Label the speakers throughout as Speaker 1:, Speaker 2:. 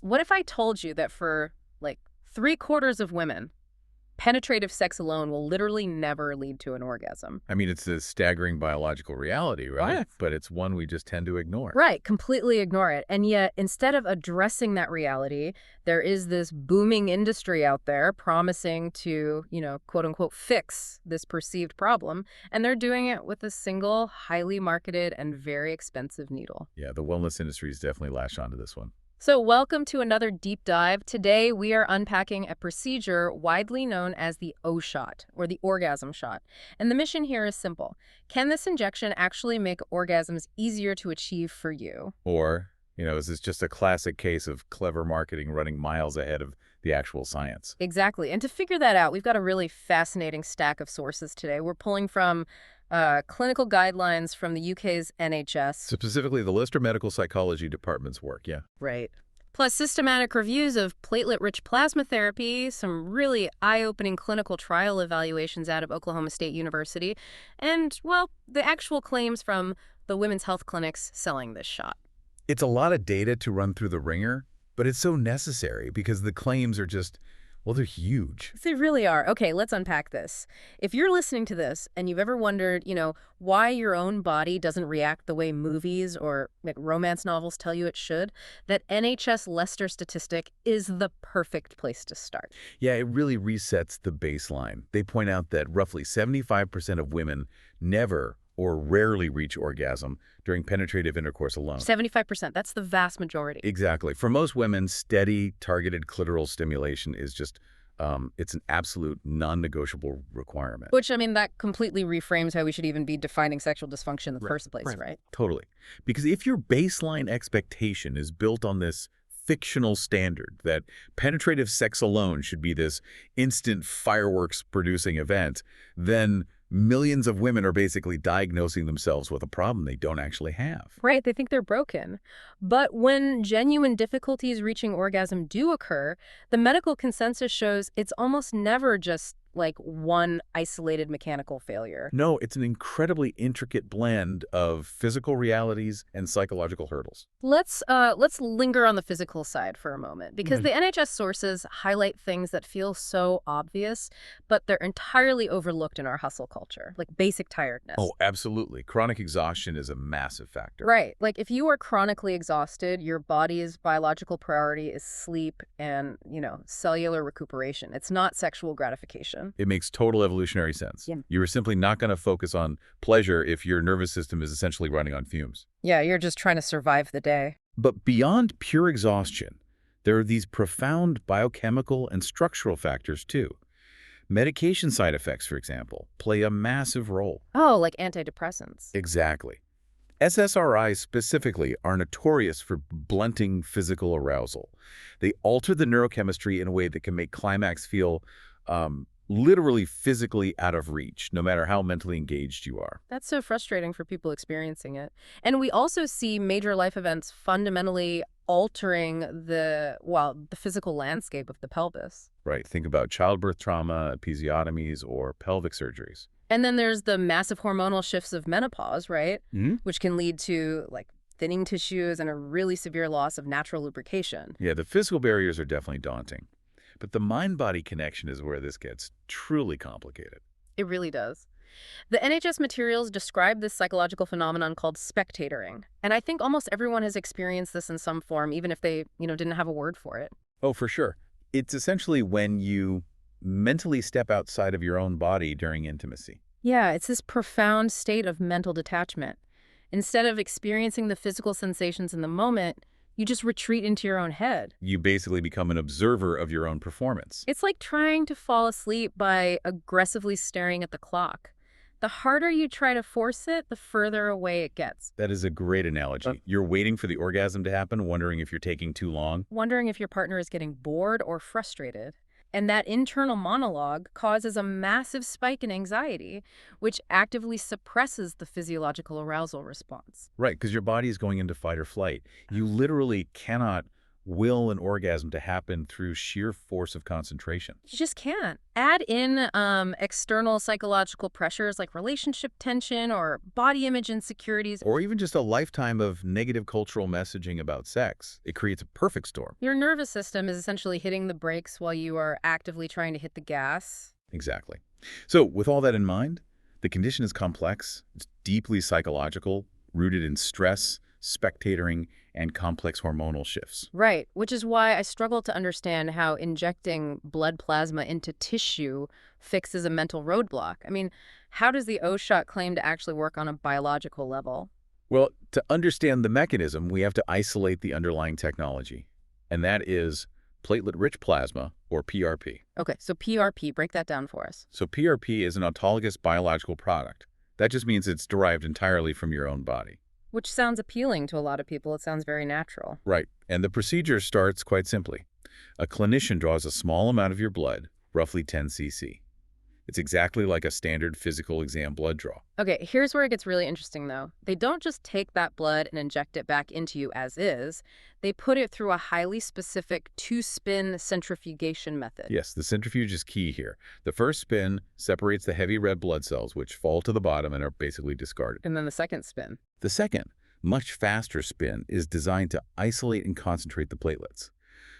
Speaker 1: What if I told you that for like 3/4 of women, penetrative sex alone will literally never lead to an orgasm?
Speaker 2: I mean, it's a staggering biological reality, right?
Speaker 1: Yes.
Speaker 2: But it's one we just tend to ignore.
Speaker 1: Right, completely ignore it. And yet, instead of addressing that reality, there is this booming industry out there promising to, quote unquote, fix this perceived problem. And they're doing it with a single, highly marketed and very expensive needle.
Speaker 2: Yeah, the wellness industry has definitely latched onto this one.
Speaker 1: So, welcome to another deep dive. Today, we are unpacking a procedure widely known as the O shot, or the orgasm shot. And the mission here is simple. Can this injection actually make orgasms easier to achieve for you?
Speaker 2: Or, is this just a classic case of clever marketing running miles ahead of the actual science?
Speaker 1: Exactly. And to figure that out, we've got a really fascinating stack of sources today. We're pulling from clinical guidelines from the UK's NHS.
Speaker 2: Specifically, the Lister Medical Psychology Department's work, yeah.
Speaker 1: Right. Plus systematic reviews of platelet-rich plasma therapy, some really eye-opening clinical trial evaluations out of Oklahoma State University, and, well, the actual claims from the women's health clinics selling this shot.
Speaker 2: It's a lot of data to run through the ringer, but it's so necessary because the claims are just, well, they're huge.
Speaker 1: They really are. Okay, let's unpack this. If you're listening to this and you've ever wondered, why your own body doesn't react the way movies or romance novels tell you it should, that NHS Leicester statistic is the perfect place to start.
Speaker 2: Yeah, it really resets the baseline. They point out that roughly 75% of women never or rarely reach orgasm during penetrative intercourse alone.
Speaker 1: 75%, that's the vast majority.
Speaker 2: Exactly. For most women, steady, targeted clitoral stimulation is just, it's an absolute non-negotiable requirement.
Speaker 1: Which, that completely reframes how we should even be defining sexual dysfunction in the first place, right?
Speaker 2: Totally. Because if your baseline expectation is built on this fictional standard that penetrative sex alone should be this instant fireworks-producing event, then millions of women are basically diagnosing themselves with a problem they don't actually have.
Speaker 1: Right, they think they're broken. But when genuine difficulties reaching orgasm do occur, the medical consensus shows it's almost never just like one isolated mechanical failure.
Speaker 2: No, it's an incredibly intricate blend of physical realities and psychological hurdles.
Speaker 1: Let's linger on the physical side for a moment, because the NHS sources highlight things that feel so obvious, but they're entirely overlooked in our hustle culture, like basic tiredness.
Speaker 2: Oh, absolutely. Chronic exhaustion is a massive factor.
Speaker 1: Right. Like if you are chronically exhausted, your body's biological priority is sleep and, cellular recuperation. It's not sexual gratification.
Speaker 2: It makes total evolutionary sense.
Speaker 1: Yeah.
Speaker 2: You are simply not going to focus on pleasure if your nervous system is essentially running on fumes.
Speaker 1: Yeah, you're just trying to survive the day.
Speaker 2: But beyond pure exhaustion, there are these profound biochemical and structural factors too. Medication side effects, for example, play a massive role.
Speaker 1: Oh, like antidepressants.
Speaker 2: Exactly. SSRIs specifically are notorious for blunting physical arousal. They alter the neurochemistry in a way that can make climax feel literally physically out of reach, no matter how mentally engaged you are.
Speaker 1: That's so frustrating for people experiencing it. And we also see major life events fundamentally altering the physical landscape of the pelvis.
Speaker 2: Right. Think about childbirth trauma, episiotomies, or pelvic surgeries.
Speaker 1: And then there's the massive hormonal shifts of menopause, right?
Speaker 2: Mm-hmm.
Speaker 1: Which can lead to thinning tissues and a really severe loss of natural lubrication.
Speaker 2: Yeah, the physical barriers are definitely daunting. But the mind-body connection is where this gets truly complicated.
Speaker 1: It really does. The NHS materials describe this psychological phenomenon called spectatoring. And I think almost everyone has experienced this in some form, even if they, didn't have a word for it.
Speaker 2: Oh, for sure. It's essentially when you mentally step outside of your own body during intimacy.
Speaker 1: Yeah, it's this profound state of mental detachment. Instead of experiencing the physical sensations in the moment, you just retreat into your own head.
Speaker 2: You basically become an observer of your own performance.
Speaker 1: It's like trying to fall asleep by aggressively staring at the clock. The harder you try to force it, the further away it gets.
Speaker 2: That is a great analogy. You're waiting for the orgasm to happen, wondering if you're taking too long.
Speaker 1: Wondering if your partner is getting bored or frustrated. And that internal monologue causes a massive spike in anxiety, which actively suppresses the physiological arousal response.
Speaker 2: Right, because your body is going into fight or flight. You literally cannot will an orgasm to happen through sheer force of concentration.
Speaker 1: You just can't. Add in external psychological pressures like relationship tension or body image insecurities.
Speaker 2: Or even just a lifetime of negative cultural messaging about sex. It creates a perfect storm.
Speaker 1: Your nervous system is essentially hitting the brakes while you are actively trying to hit the gas.
Speaker 2: Exactly. So with all that in mind, the condition is complex, it's deeply psychological, rooted in stress, spectatoring, and complex hormonal shifts.
Speaker 1: Right, which is why I struggle to understand how injecting blood plasma into tissue fixes a mental roadblock. I mean, how does the O-shot claim to actually work on a biological level?
Speaker 2: Well, to understand the mechanism, we have to isolate the underlying technology, and that is platelet-rich plasma, or PRP.
Speaker 1: Okay, so PRP, break that down for us.
Speaker 2: So PRP is an autologous biological product. That just means it's derived entirely from your own body.
Speaker 1: Which sounds appealing to a lot of people. It sounds very natural.
Speaker 2: Right. And the procedure starts quite simply. A clinician draws a small amount of your blood, roughly 10 cc. It's exactly like a standard physical exam blood draw.
Speaker 1: Okay, here's where it gets really interesting, though. They don't just take that blood and inject it back into you as is. They put it through a highly specific two-spin centrifugation method.
Speaker 2: Yes, the centrifuge is key here. The first spin separates the heavy red blood cells, which fall to the bottom and are basically discarded.
Speaker 1: And then the second spin.
Speaker 2: The second, much faster spin is designed to isolate and concentrate the platelets.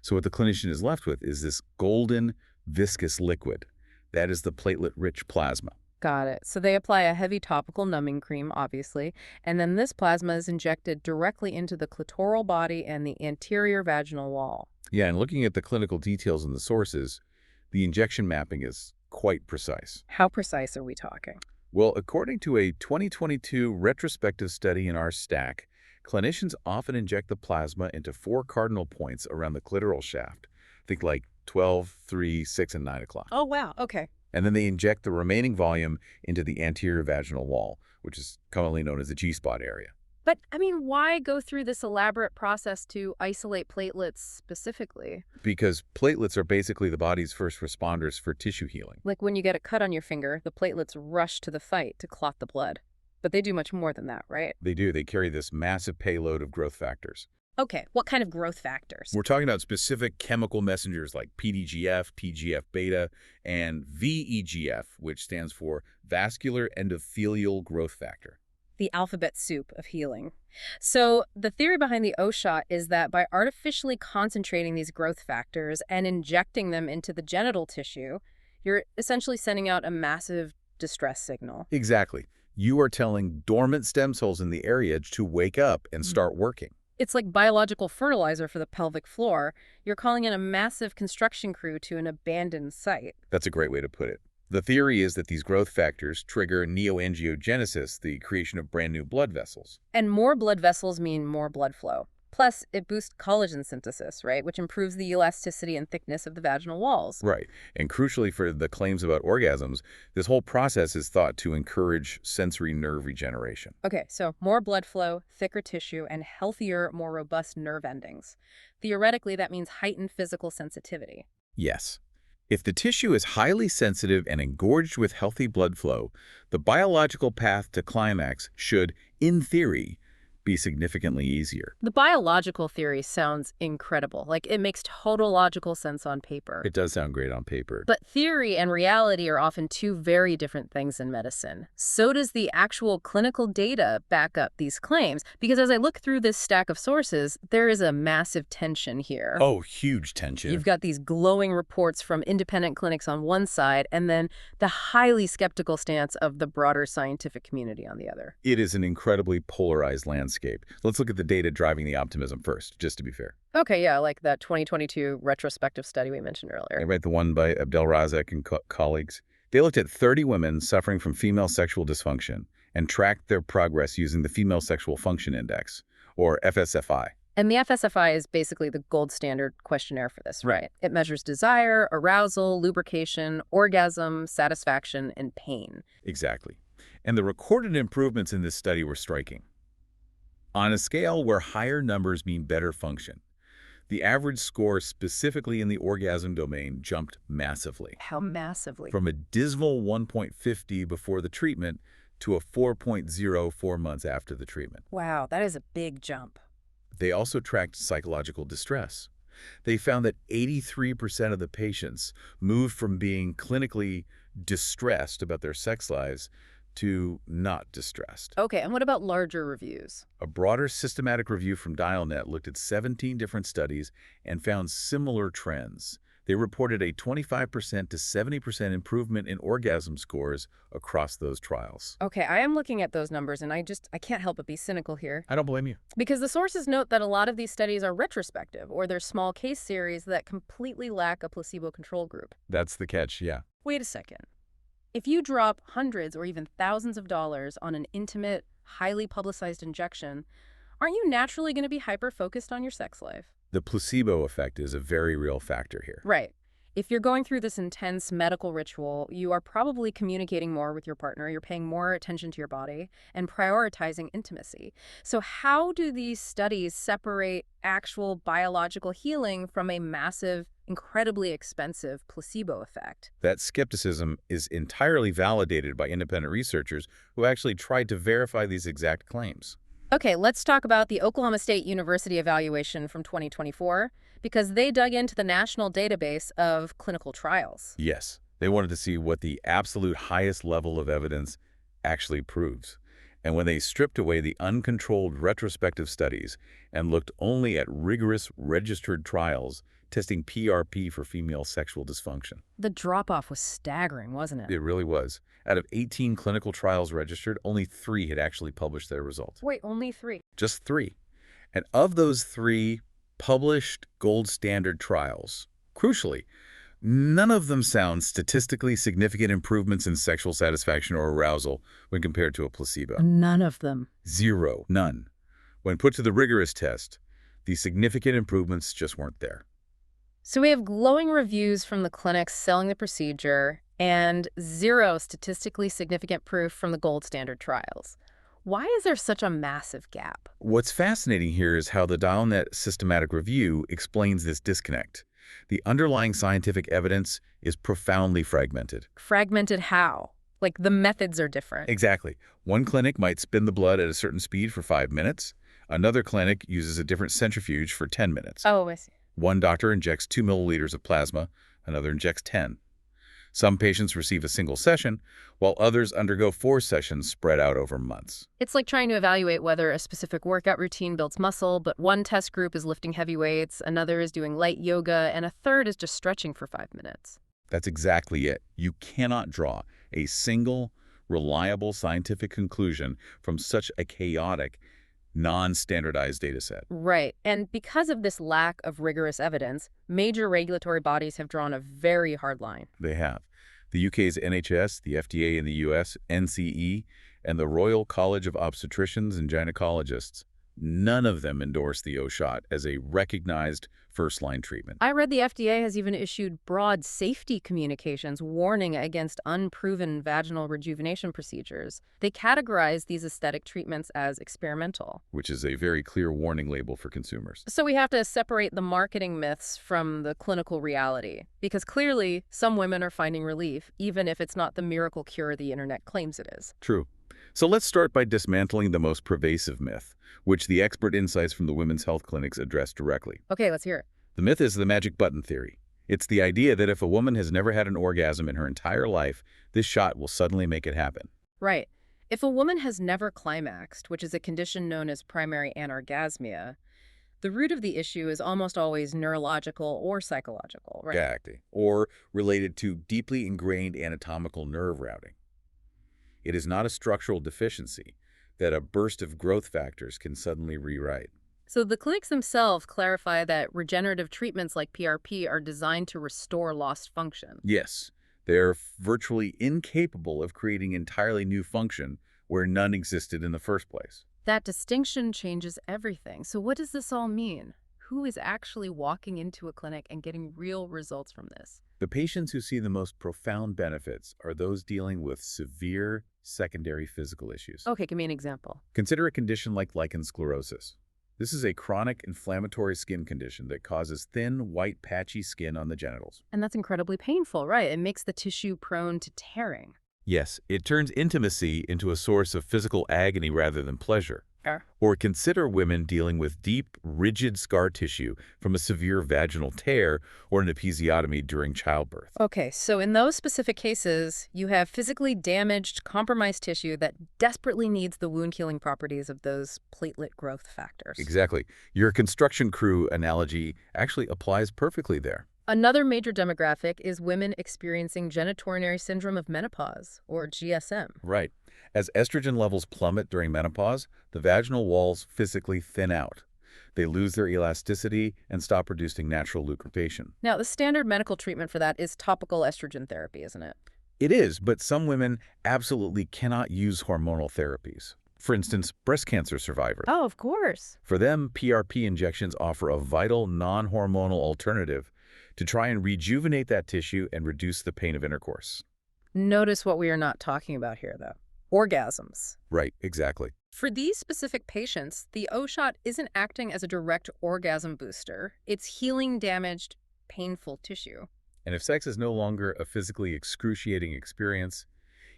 Speaker 2: So what the clinician is left with is this golden, viscous liquid. That is the platelet-rich plasma.
Speaker 1: Got it. So they apply a heavy topical numbing cream, obviously, and then this plasma is injected directly into the clitoral body and the anterior vaginal wall.
Speaker 2: Yeah, and looking at the clinical details in the sources, the injection mapping is quite precise.
Speaker 1: How precise are we talking?
Speaker 2: Well, according to a 2022 retrospective study in our stack, clinicians often inject the plasma into 4 cardinal points around the clitoral shaft. Think like 12, 3, 6, and 9 o'clock.
Speaker 1: Oh, wow. Okay.
Speaker 2: And then they inject the remaining volume into the anterior vaginal wall, which is commonly known as the G-spot area.
Speaker 1: But, I mean, why go through this elaborate process to isolate platelets specifically?
Speaker 2: Because platelets are basically the body's first responders for tissue healing.
Speaker 1: Like when you get a cut on your finger, the platelets rush to the fight to clot the blood. But they do much more than that, right?
Speaker 2: They do. They carry this massive payload of growth factors.
Speaker 1: Okay, what kind of growth factors?
Speaker 2: We're talking about specific chemical messengers like PDGF, TGF-beta, and VEGF, which stands for vascular endothelial growth factor.
Speaker 1: The alphabet soup of healing. So the theory behind the O-shot is that by artificially concentrating these growth factors and injecting them into the genital tissue, you're essentially sending out a massive distress signal.
Speaker 2: Exactly. You are telling dormant stem cells in the area to wake up and start working.
Speaker 1: It's like biological fertilizer for the pelvic floor. You're calling in a massive construction crew to an abandoned site.
Speaker 2: That's a great way to put it. The theory is that these growth factors trigger neoangiogenesis, the creation of brand new blood vessels.
Speaker 1: And more blood vessels mean more blood flow. Plus, it boosts collagen synthesis, right, which improves the elasticity and thickness of the vaginal walls.
Speaker 2: Right. And crucially for the claims about orgasms, this whole process is thought to encourage sensory nerve regeneration.
Speaker 1: Okay, so more blood flow, thicker tissue, and healthier, more robust nerve endings. Theoretically, that means heightened physical sensitivity.
Speaker 2: Yes. If the tissue is highly sensitive and engorged with healthy blood flow, the biological path to climax should, in theory, be significantly easier.
Speaker 1: The biological theory sounds incredible. Like, it makes total logical sense on paper.
Speaker 2: It does sound great on paper.
Speaker 1: But theory and reality are often two very different things in medicine. So does the actual clinical data back up these claims? Because as I look through this stack of sources, there is a massive tension here.
Speaker 2: Oh, huge tension.
Speaker 1: You've got these glowing reports from independent clinics on one side, and then the highly skeptical stance of the broader scientific community on the other.
Speaker 2: It is an incredibly polarized landscape. Let's look at the data driving the optimism first, just to be fair.
Speaker 1: Okay, yeah, like that 2022 retrospective study we mentioned earlier.
Speaker 2: Right, the one by Abdelrazek and colleagues. They looked at 30 women suffering from female sexual dysfunction and tracked their progress using the Female Sexual Function Index, or FSFI.
Speaker 1: And the FSFI is basically the gold standard questionnaire for this, right? It measures desire, arousal, lubrication, orgasm, satisfaction, and pain.
Speaker 2: Exactly. And the recorded improvements in this study were striking. On a scale where higher numbers mean better function, the average score specifically in the orgasm domain jumped massively.
Speaker 1: How massively?
Speaker 2: From a dismal 1.50 before the treatment to a 4.0 4 months after the treatment.
Speaker 1: Wow, that is a big jump.
Speaker 2: They also tracked psychological distress. They found that 83% of the patients moved from being clinically distressed about their sex lives to not distressed.
Speaker 1: Okay, and what about larger reviews?
Speaker 2: A broader systematic review from DialNet looked at 17 different studies and found similar trends. They reported a 25% to 70% improvement in orgasm scores across those trials.
Speaker 1: Okay, I am looking at those numbers and I can't help but be cynical here.
Speaker 2: I don't blame you.
Speaker 1: Because the sources note that a lot of these studies are retrospective or they're small case series that completely lack a placebo control group.
Speaker 2: That's the catch, yeah.
Speaker 1: Wait a second. If you drop hundreds or even thousands of dollars on an intimate, highly publicized injection, aren't you naturally going to be hyper-focused on your sex life?
Speaker 2: The placebo effect is a very real factor here.
Speaker 1: Right. If you're going through this intense medical ritual, you are probably communicating more with your partner, you're paying more attention to your body, and prioritizing intimacy. So how do these studies separate actual biological healing from a massive, incredibly expensive placebo effect?
Speaker 2: That skepticism is entirely validated by independent researchers who actually tried to verify these exact claims.
Speaker 1: Okay, let's talk about the Oklahoma State University evaluation from 2024, because they dug into the national database of clinical trials.
Speaker 2: Yes, they wanted to see what the absolute highest level of evidence actually proves. And when they stripped away the uncontrolled retrospective studies and looked only at rigorous registered trials testing PRP for female sexual dysfunction.
Speaker 1: The drop-off was staggering, wasn't it?
Speaker 2: It really was. Out of 18 clinical trials registered, only 3 had actually published their results.
Speaker 1: Wait, only 3?
Speaker 2: Just 3. And of those 3 published gold standard trials, crucially, none of them sound statistically significant improvements in sexual satisfaction or arousal when compared to a placebo.
Speaker 1: None of them.
Speaker 2: 0. None. When put to the rigorous test, the significant improvements just weren't there.
Speaker 1: So we have glowing reviews from the clinics selling the procedure and 0 statistically significant proof from the gold standard trials. Why is there such a massive gap?
Speaker 2: What's fascinating here is how the DialNet systematic review explains this disconnect. The underlying scientific evidence is profoundly fragmented.
Speaker 1: Fragmented how? Like the methods are different.
Speaker 2: Exactly. One clinic might spin the blood at a certain speed for 5 minutes. Another clinic uses a different centrifuge for 10 minutes.
Speaker 1: Oh, I see.
Speaker 2: One doctor injects 2 milliliters of plasma, another injects 10. Some patients receive a single session, while others undergo 4 sessions spread out over months.
Speaker 1: It's like trying to evaluate whether a specific workout routine builds muscle, but one test group is lifting heavy weights, another is doing light yoga, and a third is just stretching for 5 minutes.
Speaker 2: That's exactly it. You cannot draw a single, reliable scientific conclusion from such a chaotic, non-standardized data set.
Speaker 1: Right. And because of this lack of rigorous evidence, major regulatory bodies have drawn a very hard line.
Speaker 2: They have. The UK's NHS, the FDA in the US, NCE, and the Royal College of Obstetricians and Gynecologists, none of them endorse the O-shot as a recognized first-line treatment.
Speaker 1: I read the FDA has even issued broad safety communications warning against unproven vaginal rejuvenation procedures. They categorize these aesthetic treatments as experimental,
Speaker 2: Which is a very clear warning label for consumers.
Speaker 1: So we have to separate the marketing myths from the clinical reality, because clearly some women are finding relief, even if it's not the miracle cure the internet claims it is.
Speaker 2: True. So let's start by dismantling the most pervasive myth, which the expert insights from the women's health clinics address directly.
Speaker 1: Okay, let's hear it.
Speaker 2: The myth is the magic button theory. It's the idea that if a woman has never had an orgasm in her entire life, this shot will suddenly make it happen.
Speaker 1: Right. If a woman has never climaxed, which is a condition known as primary anorgasmia, the root of the issue is almost always neurological or psychological, right?
Speaker 2: Exactly. Or related to deeply ingrained anatomical nerve routing. It is not a structural deficiency that a burst of growth factors can suddenly rewrite.
Speaker 1: So the clinics themselves clarify that regenerative treatments like PRP are designed to restore lost function.
Speaker 2: Yes, they're virtually incapable of creating entirely new function where none existed in the first place.
Speaker 1: That distinction changes everything. So what does this all mean? Who is actually walking into a clinic and getting real results from this?
Speaker 2: The patients who see the most profound benefits are those dealing with severe secondary physical issues.
Speaker 1: Okay, give me an example.
Speaker 2: Consider a condition like lichen sclerosus. This is a chronic inflammatory skin condition that causes thin, white, patchy skin on the genitals.
Speaker 1: And that's incredibly painful, right? It makes the tissue prone to tearing.
Speaker 2: Yes, it turns intimacy into a source of physical agony rather than pleasure.
Speaker 1: Sure.
Speaker 2: Or consider women dealing with deep, rigid scar tissue from a severe vaginal tear or an episiotomy during childbirth.
Speaker 1: Okay, so in those specific cases, you have physically damaged, compromised tissue that desperately needs the wound healing properties of those platelet growth factors.
Speaker 2: Exactly. Your construction crew analogy actually applies perfectly there.
Speaker 1: Another major demographic is women experiencing genitourinary syndrome of menopause, or GSM.
Speaker 2: Right. As estrogen levels plummet during menopause, the vaginal walls physically thin out. They lose their elasticity and stop producing natural lubrication.
Speaker 1: Now, the standard medical treatment for that is topical estrogen therapy, isn't it?
Speaker 2: It is, but some women absolutely cannot use hormonal therapies. For instance, breast cancer survivors.
Speaker 1: Oh, of course.
Speaker 2: For them, PRP injections offer a vital non-hormonal alternative to try and rejuvenate that tissue and reduce the pain of intercourse.
Speaker 1: Notice what we are not talking about here, though. Orgasms.
Speaker 2: Right, exactly.
Speaker 1: For these specific patients, the O-shot isn't acting as a direct orgasm booster. It's healing damaged, painful tissue.
Speaker 2: And if sex is no longer a physically excruciating experience,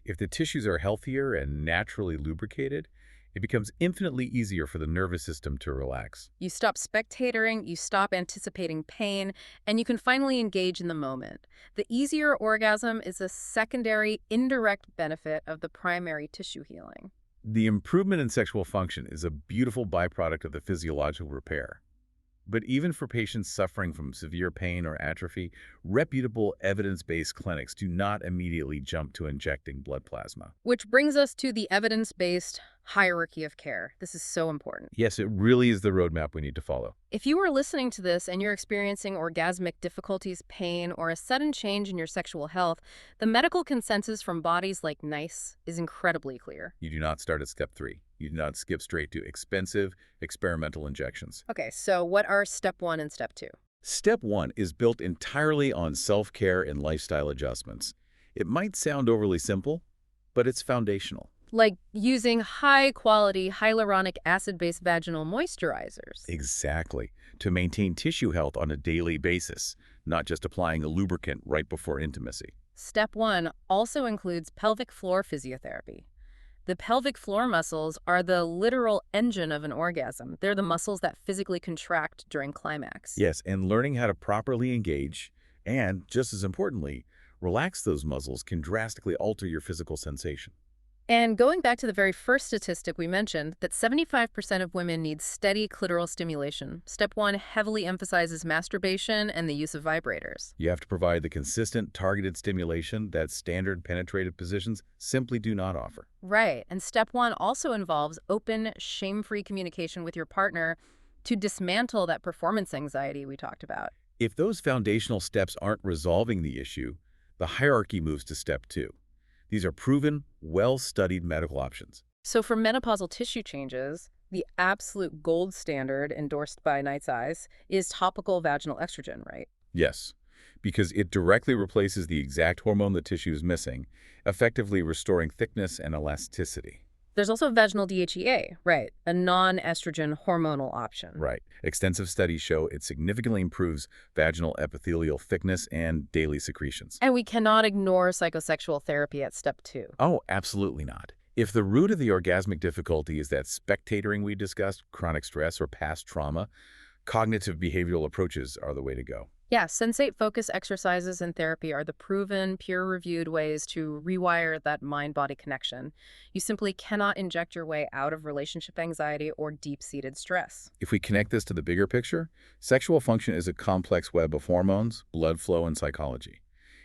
Speaker 2: if the tissues are healthier and naturally lubricated, it becomes infinitely easier for the nervous system to relax.
Speaker 1: You stop spectatoring, you stop anticipating pain, and you can finally engage in the moment. The easier orgasm is a secondary, indirect benefit of the primary tissue healing.
Speaker 2: The improvement in sexual function is a beautiful byproduct of the physiological repair. But even for patients suffering from severe pain or atrophy, reputable evidence-based clinics do not immediately jump to injecting blood plasma.
Speaker 1: Which brings us to the evidence-based hierarchy of care. This is so important.
Speaker 2: Yes, it really is the roadmap we need to follow.
Speaker 1: If you are listening to this and you're experiencing orgasmic difficulties, pain, or a sudden change in your sexual health, the medical consensus from bodies like NICE is incredibly clear.
Speaker 2: You do not start at step 3. You do not skip straight to expensive, experimental injections.
Speaker 1: Okay, so what are step 1 and step 2?
Speaker 2: Step 1 is built entirely on self-care and lifestyle adjustments. It might sound overly simple, but it's foundational.
Speaker 1: Like using high-quality hyaluronic acid-based vaginal moisturizers.
Speaker 2: Exactly. To maintain tissue health on a daily basis, not just applying a lubricant right before intimacy.
Speaker 1: Step 1 also includes pelvic floor physiotherapy. The pelvic floor muscles are the literal engine of an orgasm. They're the muscles that physically contract during climax.
Speaker 2: Yes, and learning how to properly engage and, just as importantly, relax those muscles can drastically alter your physical sensation.
Speaker 1: And going back to the very first statistic we mentioned, that 75% of women need steady clitoral stimulation. Step 1 heavily emphasizes masturbation and the use of vibrators.
Speaker 2: You have to provide the consistent, targeted stimulation that standard penetrative positions simply do not offer.
Speaker 1: Right, and step 1 also involves open, shame-free communication with your partner to dismantle that performance anxiety we talked about.
Speaker 2: If those foundational steps aren't resolving the issue, the hierarchy moves to step 2. These are proven, well-studied medical options.
Speaker 1: So for menopausal tissue changes, the absolute gold standard endorsed by Night's Eyes is topical vaginal estrogen, right?
Speaker 2: Yes, because it directly replaces the exact hormone the tissue is missing, effectively restoring thickness and elasticity.
Speaker 1: There's also vaginal DHEA, right, a non-estrogen hormonal option.
Speaker 2: Right. Extensive studies show it significantly improves vaginal epithelial thickness and daily secretions.
Speaker 1: And we cannot ignore psychosexual therapy at step 2.
Speaker 2: Oh, absolutely not. If the root of the orgasmic difficulty is that spectatoring we discussed, chronic stress, or past trauma, cognitive behavioral approaches are the way to go.
Speaker 1: Yeah, sensate focus exercises and therapy are the proven, peer-reviewed ways to rewire that mind-body connection. You simply cannot inject your way out of relationship anxiety or deep-seated stress.
Speaker 2: If we connect this to the bigger picture, sexual function is a complex web of hormones, blood flow, and psychology.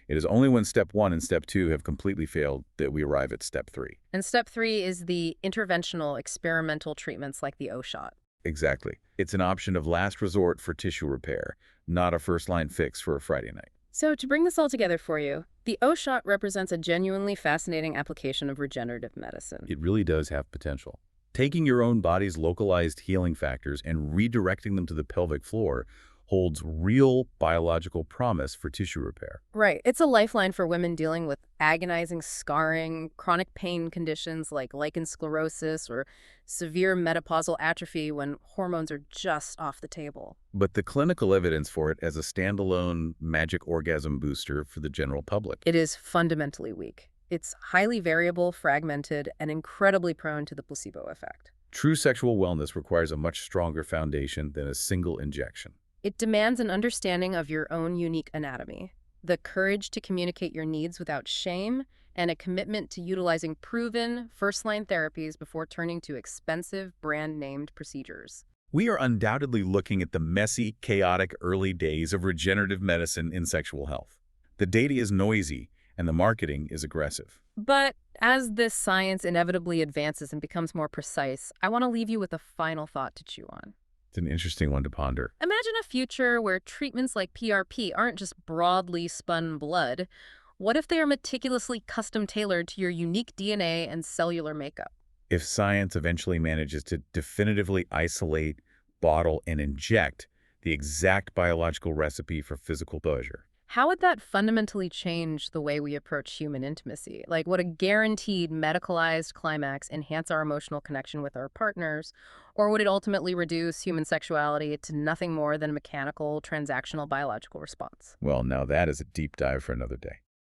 Speaker 2: It is only when step 1 and step 2 have completely failed that we arrive at step 3.
Speaker 1: And step 3 is the interventional experimental treatments like the O-shot.
Speaker 2: Exactly. It's an option of last resort for tissue repair, not a first-line fix for a Friday night.
Speaker 1: So to bring this all together for you, the O-shot represents a genuinely fascinating application of regenerative medicine.
Speaker 2: It really does have potential. Taking your own body's localized healing factors and redirecting them to the pelvic floor holds real biological promise for tissue repair.
Speaker 1: Right. It's a lifeline for women dealing with agonizing scarring, chronic pain conditions like lichen sclerosis, or severe menopausal atrophy when hormones are just off the table.
Speaker 2: But the clinical evidence for it as a standalone magic orgasm booster for the general public.
Speaker 1: It is fundamentally weak. It's highly variable, fragmented, and incredibly prone to the placebo effect.
Speaker 2: True sexual wellness requires a much stronger foundation than a single injection.
Speaker 1: It demands an understanding of your own unique anatomy, the courage to communicate your needs without shame, and a commitment to utilizing proven, first-line therapies before turning to expensive, brand-named procedures.
Speaker 2: We are undoubtedly looking at the messy, chaotic early days of regenerative medicine in sexual health. The data is noisy, and the marketing is aggressive.
Speaker 1: But as this science inevitably advances and becomes more precise, I want to leave you with a final thought to chew on.
Speaker 2: It's an interesting one to ponder.
Speaker 1: Imagine a future where treatments like PRP aren't just broadly spun blood. What if they are meticulously custom tailored to your unique DNA and cellular makeup?
Speaker 2: If science eventually manages to definitively isolate, bottle, and inject the exact biological recipe for physical pleasure.
Speaker 1: How would that fundamentally change the way we approach human intimacy? Like, would a guaranteed medicalized climax enhance our emotional connection with our partners, or would it ultimately reduce human sexuality to nothing more than a mechanical, transactional biological response?
Speaker 2: Well, now that is a deep dive for another day.